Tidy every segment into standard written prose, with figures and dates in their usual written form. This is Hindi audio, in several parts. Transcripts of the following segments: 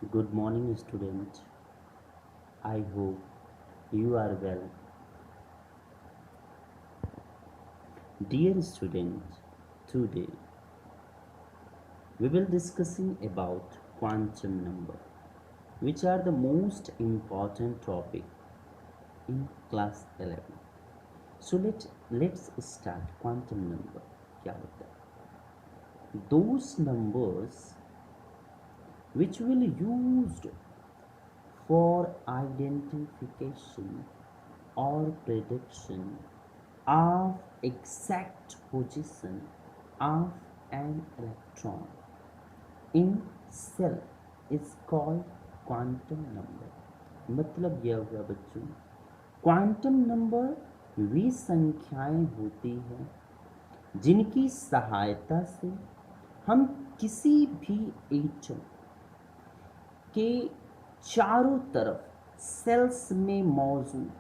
Good morning, student. I hope you are well. Dear student, today we will discussing about quantum number, which are the most important topic in class 11. So let's start. Quantum number क्या होता है? Those numbers which will used for identification or prediction of exact position of an electron in cell is called quantum number। मतलब यह हुआ बच्चों, क्वांटम नंबर वे संख्याएं होती हैं जिनकी सहायता से हम किसी भी एटम के चारों तरफ सेल्स में मौजूद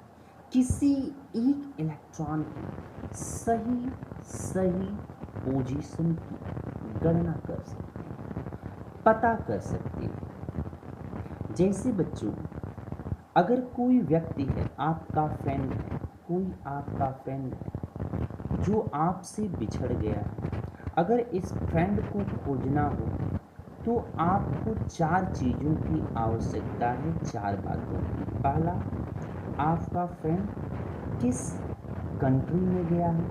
किसी एक इलेक्ट्रॉन की सही सही पोजीशन की गणना कर सकते हैं, पता कर सकते हैं। जैसे बच्चों, अगर कोई व्यक्ति है, आपका फ्रेंड है, कोई आपका फ्रेंड है जो आपसे बिछड़ गया है, अगर इस फ्रेंड को खोजना हो तो आपको चार चीज़ों की आवश्यकता है, चार बातों की। पहला, आपका फ्रेंड किस कंट्री में गया है,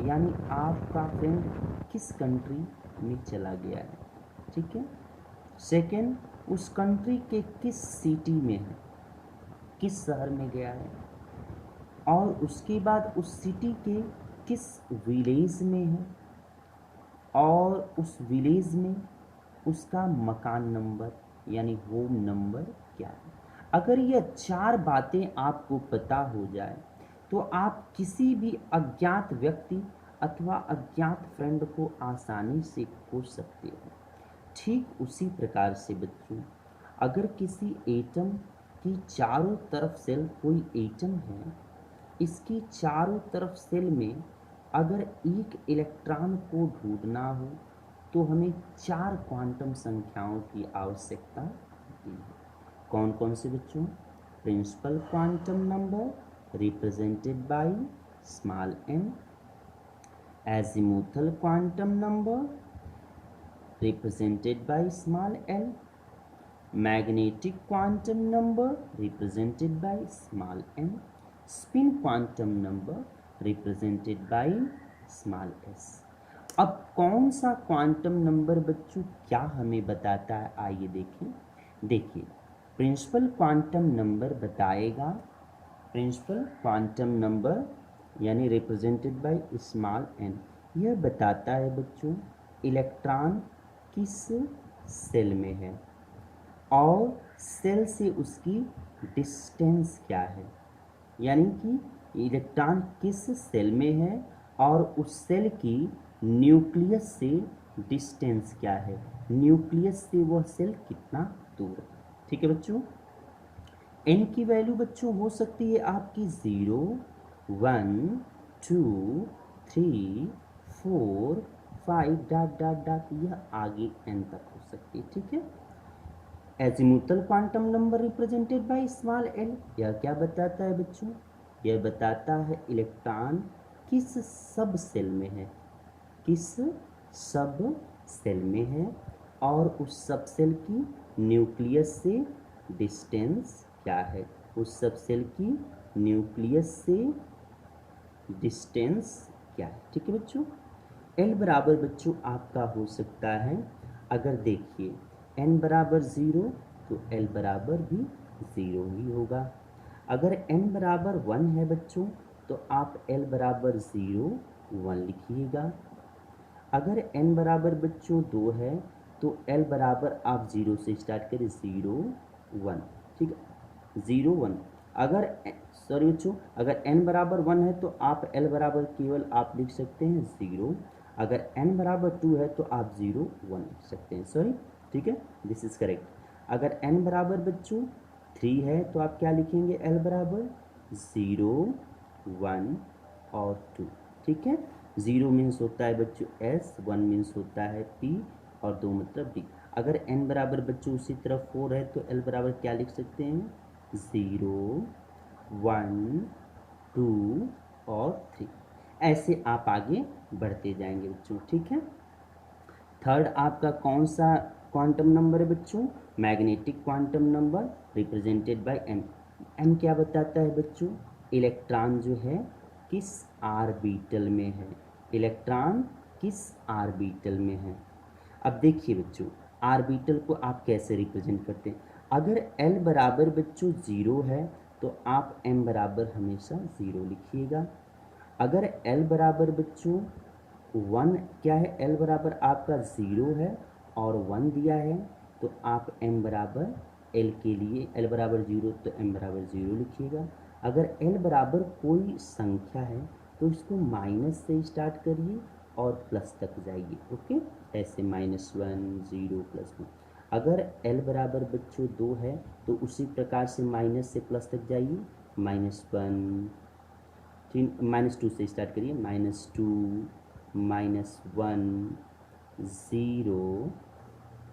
यानी आपका फ्रेंड किस कंट्री में चला गया है, ठीक है। सेकंड, उस कंट्री के किस सिटी में है, किस शहर में गया है, और उसके बाद उस सिटी के किस विलेज में है, और उस विलेज में उसका मकान नंबर यानी होम नंबर क्या है। अगर यह चार बातें आपको पता हो जाए तो आप किसी भी अज्ञात व्यक्ति अथवा अज्ञात फ्रेंड को आसानी से खोज सकते हो। ठीक उसी प्रकार से बच्चों, अगर किसी एटम की चारों तरफ सेल, कोई एटम है, इसकी चारों तरफ सेल में अगर एक इलेक्ट्रॉन को ढूंढना हो तो हमें चार क्वांटम संख्याओं की आवश्यकता होती है। कौन कौन से बच्चों? Principal quantum number represented by small N, azimuthal quantum number represented by small L, magnetic quantum number represented by small N, spin quantum number represented by small S. अब कौन सा क्वांटम नंबर बच्चों क्या हमें बताता है, आइए देखें। देखिए, प्रिंसिपल क्वांटम नंबर बताएगा, प्रिंसिपल क्वांटम नंबर यानी रिप्रेजेंटेड बाय स्मॉल एन, यह बताता है बच्चों इलेक्ट्रॉन किस सेल में है और सेल से उसकी डिस्टेंस क्या है, यानी कि इलेक्ट्रॉन किस सेल में है और उस सेल की न्यूक्लियस से डिस्टेंस क्या है, न्यूक्लियस से वह सेल कितना दूर है। ठीक है बच्चों, एन की वैल्यू बच्चों हो सकती है आपकी 0, 1, 2, 3, 4, 5 डॉट डॉट डॉट, यह आगे एन तक हो सकती है। ठीक है। Azimuthal quantum number represented by small L, यह क्या बताता है बच्चों? यह बताता है इलेक्ट्रॉन किस सब सेल में है, किस सब सेल में है और उस सब सेल की न्यूक्लियस से डिस्टेंस क्या है, उस सब सेल की न्यूक्लियस से डिस्टेंस क्या है। ठीक है बच्चों, एल बराबर बच्चों आपका हो सकता है, अगर देखिए एन बराबर 0 तो एल बराबर भी 0 ही होगा। अगर एन बराबर 1 है बच्चों तो आप एल बराबर 0, 1 लिखिएगा। अगर एन बराबर बच्चों 2 है तो एल बराबर आप 0 से स्टार्ट करें, 0, 1। ठीक है, 0, 1। अगर सॉरी बच्चों, अगर एन बराबर 1 है तो आप एल बराबर केवल आप लिख सकते हैं 0। अगर एन बराबर 2 है तो आप 0, 1 लिख सकते हैं, सॉरी। ठीक है, दिस इज करेक्ट। अगर एन बराबर बच्चों 3 है तो आप क्या लिखेंगे, एल बराबर 0, 1 और 2। ठीक है, 0 मीन्स होता है बच्चों एस, 1 मीन्स होता है पी और 2 मतलब डी। अगर n बराबर बच्चों उसी तरफ 4 है तो l बराबर क्या लिख सकते हैं, 0, 1, 2 और 3। ऐसे आप आगे बढ़ते जाएंगे बच्चों, ठीक है। थर्ड आपका कौन सा क्वांटम नंबर है बच्चों, magnetic quantum number represented bye m। m क्या बताता है बच्चों, इलेक्ट्रॉन जो है किस आर्बिटल में है, इलेक्ट्रॉन किस आर्बिटल में है। अब देखिए बच्चों, आर्बिटल को आप कैसे रिप्रेजेंट करते हैं, अगर l बराबर बच्चों 0 है तो आप m बराबर हमेशा 0 लिखिएगा। अगर l बराबर बच्चों 1 क्या है, l बराबर आपका 0 है और 1 दिया है तो आप m बराबर l के लिए l बराबर 0 तो m बराबर 0 लिखिएगा। अगर l बराबर कोई संख्या है तो इसको माइनस से स्टार्ट करिए और प्लस तक जाइए, ओके। ऐसे -1, 0, +1। अगर l बराबर बच्चों 2 है तो उसी प्रकार से माइनस से प्लस तक जाइए, -1, -2 से स्टार्ट करिए, -2, -1, 0,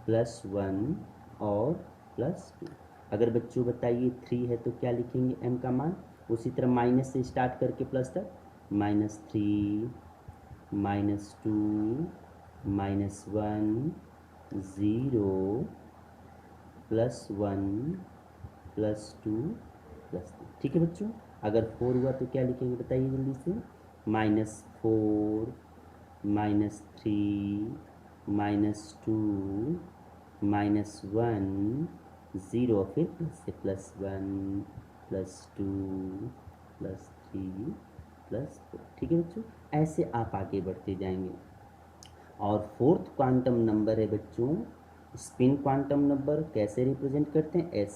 +1 और +2। अगर बच्चों बताइए 3 है तो क्या लिखेंगे m का मान, उसी तरह माइनस से स्टार्ट करके प्लस तक, -3, -2, -1, 0, +1, +2, +3, ठीक है बच्चों। अगर 4 हुआ तो क्या लिखेंगे बताइए जल्दी से, -4, -3, -2, -1, 0 फिर प्लस से +1, +2, +3, +4, ठीक है बच्चों। ऐसे आप आगे बढ़ते जाएंगे। और फोर्थ क्वांटम नंबर है बच्चों स्पिन क्वांटम नंबर, कैसे रिप्रेजेंट करते हैं, s।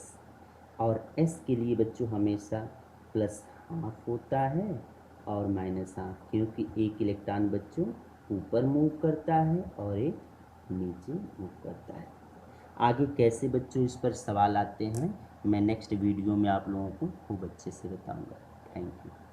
और s के लिए बच्चों हमेशा +½ होता है और -½ क्योंकि एक इलेक्ट्रॉन बच्चों ऊपर मूव करता है और एक नीचे मूव करता है। आगे कैसे बच्चों इस पर सवाल आते हैं मैं नेक्स्ट वीडियो में आप लोगों को खूब अच्छे से बताऊंगा। Thank you.